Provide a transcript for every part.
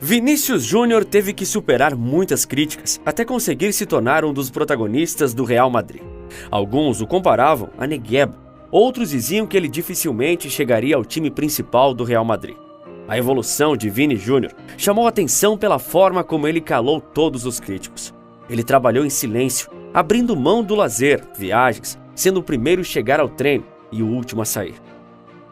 Vinícius Júnior teve que superar muitas críticas até conseguir se tornar um dos protagonistas do Real Madrid. Alguns o comparavam a Negueba, outros diziam que ele dificilmente chegaria ao time principal do Real Madrid. A evolução de Vini Júnior chamou a atenção pela forma como ele calou todos os críticos. Ele trabalhou em silêncio, abrindo mão do lazer, viagens, sendo o primeiro a chegar ao treino e o último a sair.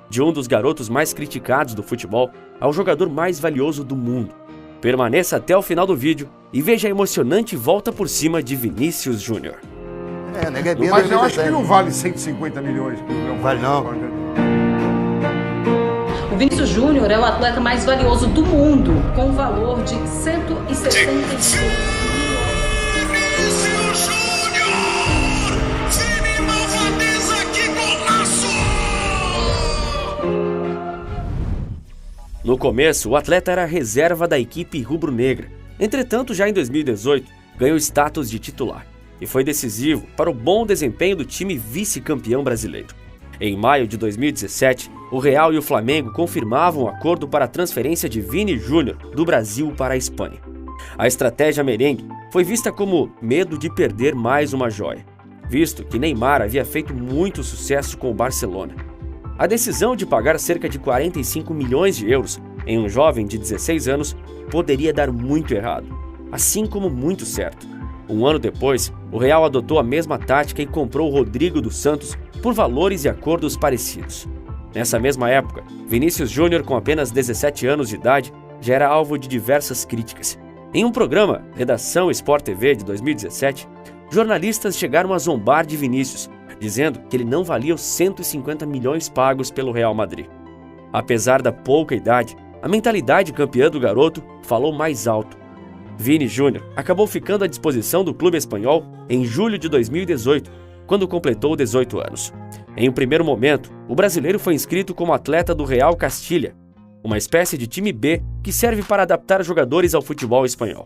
De um dos garotos mais criticados do futebol ao jogador mais valioso do mundo. Permaneça até o final do vídeo e veja a emocionante volta por cima de Vinícius Júnior. Mas eu acho que não vale 150 milhões. Não vale não. O Vinícius Júnior é o atleta mais valioso do mundo, com um valor de 165 milhões. Vinícius Júnior! Time malvadeza, que golaço! No começo, o atleta era reserva da equipe rubro-negra. Entretanto, já em 2018, ganhou status de titular e foi decisivo para o bom desempenho do time vice-campeão brasileiro. Em maio de 2017, o Real e o Flamengo confirmavam o acordo para a transferência de Vini Júnior do Brasil para a Espanha. A estratégia merengue foi vista como medo de perder mais uma joia, visto que Neymar havia feito muito sucesso com o Barcelona. A decisão de pagar cerca de 45 milhões de euros em um jovem de 16 anos poderia dar muito errado, assim como muito certo. Um ano depois, o Real adotou a mesma tática e comprou o Rodrigo dos Santos por valores e acordos parecidos. Nessa mesma época, Vinícius Júnior, com apenas 17 anos de idade, já era alvo de diversas críticas. Em um programa, Redação Sport TV de 2017, jornalistas chegaram a zombar de Vinícius, dizendo que ele não valia os 150 milhões pagos pelo Real Madrid. Apesar da pouca idade, a mentalidade campeã do garoto falou mais alto. Vini Júnior acabou ficando à disposição do clube espanhol em julho de 2018, quando completou 18 anos. Em um primeiro momento, o brasileiro foi inscrito como atleta do Real Castilha, uma espécie de time B que serve para adaptar jogadores ao futebol espanhol.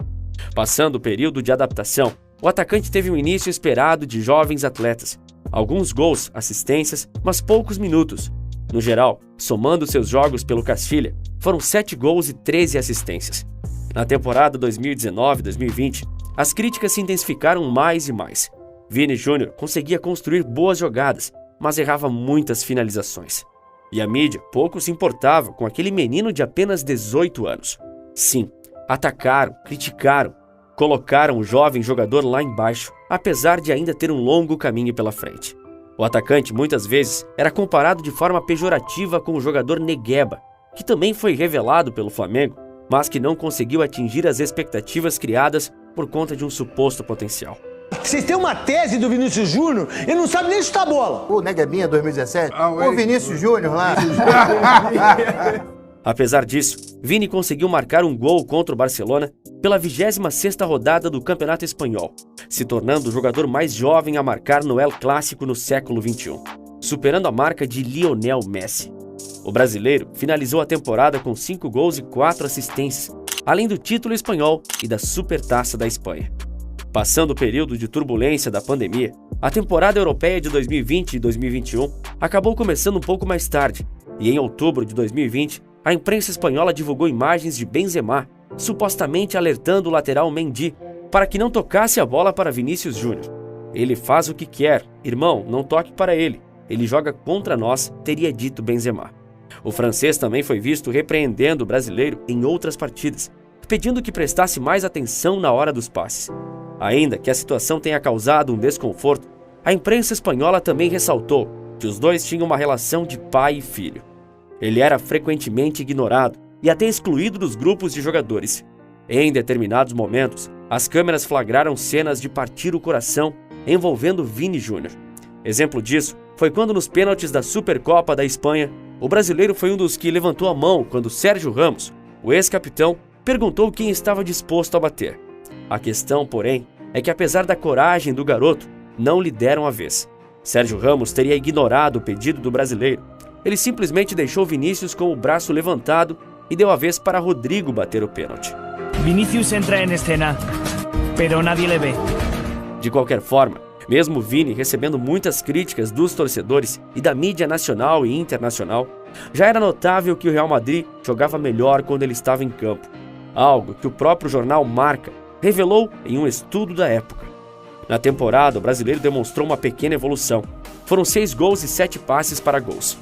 Passando o período de adaptação, o atacante teve um início esperado de jovens atletas. Alguns gols, assistências, mas poucos minutos. No geral, somando seus jogos pelo Castilha, foram 7 gols e 13 assistências. Na temporada 2019-2020, as críticas se intensificaram mais e mais. Vini Júnior conseguia construir boas jogadas, mas errava muitas finalizações. E a mídia pouco se importava com aquele menino de apenas 18 anos. Sim, atacaram, criticaram, colocaram o jovem jogador lá embaixo, apesar de ainda ter um longo caminho pela frente. O atacante muitas vezes era comparado de forma pejorativa com o jogador Negueba, que também foi revelado pelo Flamengo, mas que não conseguiu atingir as expectativas criadas por conta de um suposto potencial. Vocês têm uma tese do Vinícius Júnior e não sabem nem chutar bola. O Neguebinha 2017, o Vinícius Júnior lá. Apesar disso, Vini conseguiu marcar um gol contra o Barcelona pela 26ª rodada do Campeonato Espanhol, se tornando o jogador mais jovem a marcar no El Clásico no século XXI, superando a marca de Lionel Messi. O brasileiro finalizou a temporada com 5 gols e 4 assistências, além do título espanhol e da Supertaça da Espanha. Passando o período de turbulência da pandemia, a temporada europeia de 2020 e 2021 acabou começando um pouco mais tarde, e em outubro de 2020, a imprensa espanhola divulgou imagens de Benzema, supostamente alertando o lateral Mendy para que não tocasse a bola para Vinícius Júnior. Ele faz o que quer, irmão, não toque para ele. Ele joga contra nós, teria dito Benzema. O francês também foi visto repreendendo o brasileiro em outras partidas, pedindo que prestasse mais atenção na hora dos passes. Ainda que a situação tenha causado um desconforto, a imprensa espanhola também ressaltou que os dois tinham uma relação de pai e filho. Ele era frequentemente ignorado e até excluído dos grupos de jogadores. Em determinados momentos, as câmeras flagraram cenas de partir o coração envolvendo Vini Júnior. Exemplo disso foi quando nos pênaltis da Supercopa da Espanha, o brasileiro foi um dos que levantou a mão quando Sérgio Ramos, o ex-capitão, perguntou quem estava disposto a bater. A questão, porém, é que apesar da coragem do garoto, não lhe deram a vez. Sérgio Ramos teria ignorado o pedido do brasileiro. Ele simplesmente deixou Vinícius com o braço levantado e deu a vez para Rodrigo bater o pênalti. Vinícius entra em cena, pero nadie le ve. De qualquer forma, mesmo Vini recebendo muitas críticas dos torcedores e da mídia nacional e internacional, já era notável que o Real Madrid jogava melhor quando ele estava em campo. algo que o próprio jornal Marca revelou em um estudo da época. Na temporada, o brasileiro demonstrou uma pequena evolução. Foram 6 gols e 7 passes para gols.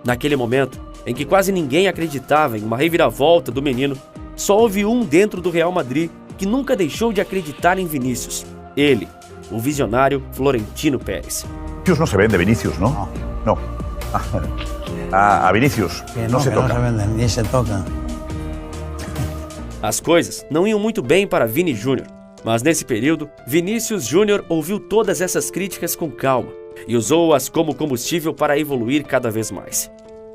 Naquele momento, em que quase ninguém acreditava em uma reviravolta do menino, só houve um dentro do Real Madrid que nunca deixou de acreditar em Vinícius. Ele, o visionário Florentino Pérez. Vinícius no se vende, Vinícius, ¿no? No. A Vinícius no se toca. No se venden, ni se tocan. As coisas não iam muito bem para Vini Júnior, mas nesse período, Vinícius Júnior ouviu todas essas críticas com calma e usou-as como combustível para evoluir cada vez mais.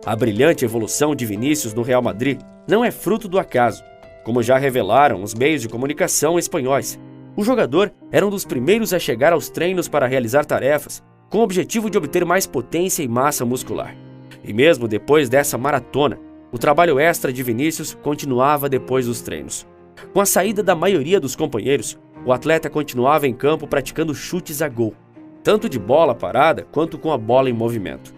A brilhante evolução de Vinícius no Real Madrid não é fruto do acaso, como já revelaram os meios de comunicação espanhóis. O jogador era um dos primeiros a chegar aos treinos para realizar tarefas com o objetivo de obter mais potência e massa muscular. E mesmo depois dessa maratona, o trabalho extra de Vinícius continuava depois dos treinos. Com a saída da maioria dos companheiros, o atleta continuava em campo praticando chutes a gol, tanto de bola parada quanto com a bola em movimento.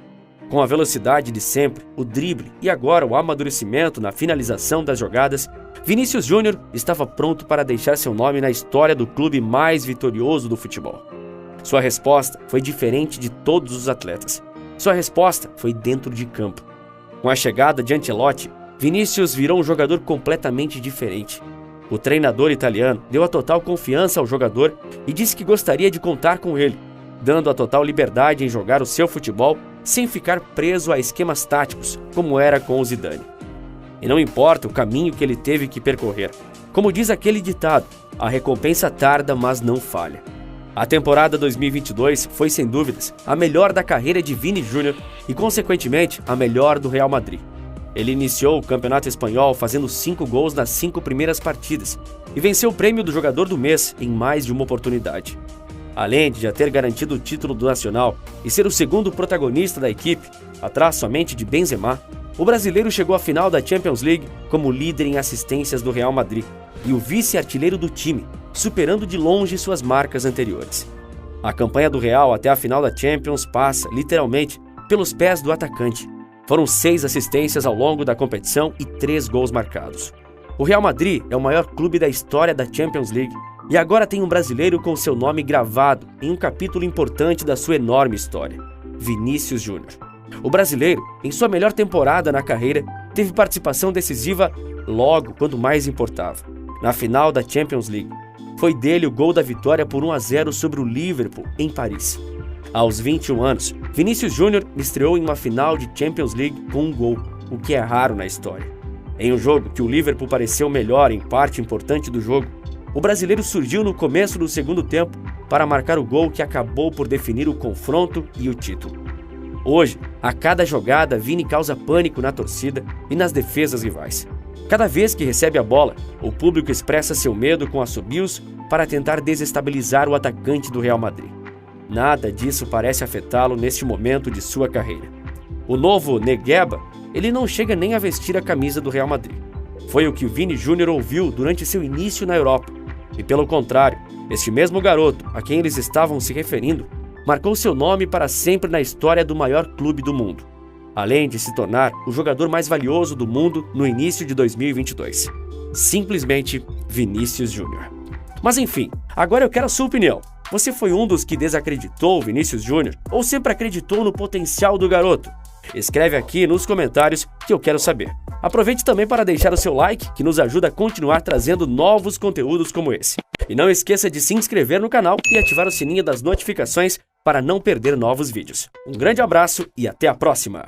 Com a velocidade de sempre, o drible e agora o amadurecimento na finalização das jogadas, Vinícius Júnior estava pronto para deixar seu nome na história do clube mais vitorioso do futebol. Sua resposta foi diferente de todos os atletas. Sua resposta foi dentro de campo. Com a chegada de Ancelotti, Vinícius virou um jogador completamente diferente. O treinador italiano deu a total confiança ao jogador e disse que gostaria de contar com ele, dando a total liberdade em jogar o seu futebol sem ficar preso a esquemas táticos, como era com o Zidane. E não importa o caminho que ele teve que percorrer. Como diz aquele ditado, a recompensa tarda, mas não falha. A temporada 2022 foi, sem dúvidas, a melhor da carreira de Vini Júnior e, consequentemente, a melhor do Real Madrid. Ele iniciou o Campeonato Espanhol fazendo 5 gols nas 5 primeiras partidas e venceu o prêmio do Jogador do Mês em mais de uma oportunidade. Além de já ter garantido o título do Nacional e ser o segundo protagonista da equipe, atrás somente de Benzema, o brasileiro chegou à final da Champions League como líder em assistências do Real Madrid e o vice-artilheiro do time, superando de longe suas marcas anteriores. A campanha do Real até a final da Champions passa, literalmente, pelos pés do atacante. Foram 6 assistências ao longo da competição e 3 gols marcados. O Real Madrid é o maior clube da história da Champions League e agora tem um brasileiro com seu nome gravado em um capítulo importante da sua enorme história: Vinícius Júnior. O brasileiro, em sua melhor temporada na carreira, teve participação decisiva logo quando mais importava, na final da Champions League. Foi dele o gol da vitória por 1-0 sobre o Liverpool, em Paris. Aos 21 anos, Vinícius Júnior estreou em uma final de Champions League com um gol, o que é raro na história. Em um jogo que o Liverpool pareceu melhor em parte importante do jogo, o brasileiro surgiu no começo do segundo tempo para marcar o gol que acabou por definir o confronto e o título. Hoje, a cada jogada, Vini causa pânico na torcida e nas defesas rivais. Cada vez que recebe a bola, o público expressa seu medo com assobios para tentar desestabilizar o atacante do Real Madrid. Nada disso parece afetá-lo neste momento de sua carreira. O novo Negueba, ele não chega nem a vestir a camisa do Real Madrid. Foi o que o Vini Júnior ouviu durante seu início na Europa. E pelo contrário, este mesmo garoto, a quem eles estavam se referindo, marcou seu nome para sempre na história do maior clube do mundo, além de se tornar o jogador mais valioso do mundo no início de 2022. Simplesmente Vinícius Júnior. Mas enfim, agora eu quero a sua opinião. Você foi um dos que desacreditou o Vinícius Júnior ou sempre acreditou no potencial do garoto? Escreve aqui nos comentários que eu quero saber. Aproveite também para deixar o seu like, que nos ajuda a continuar trazendo novos conteúdos como esse. E não esqueça de se inscrever no canal e ativar o sininho das notificações para não perder novos vídeos. Um grande abraço e até a próxima!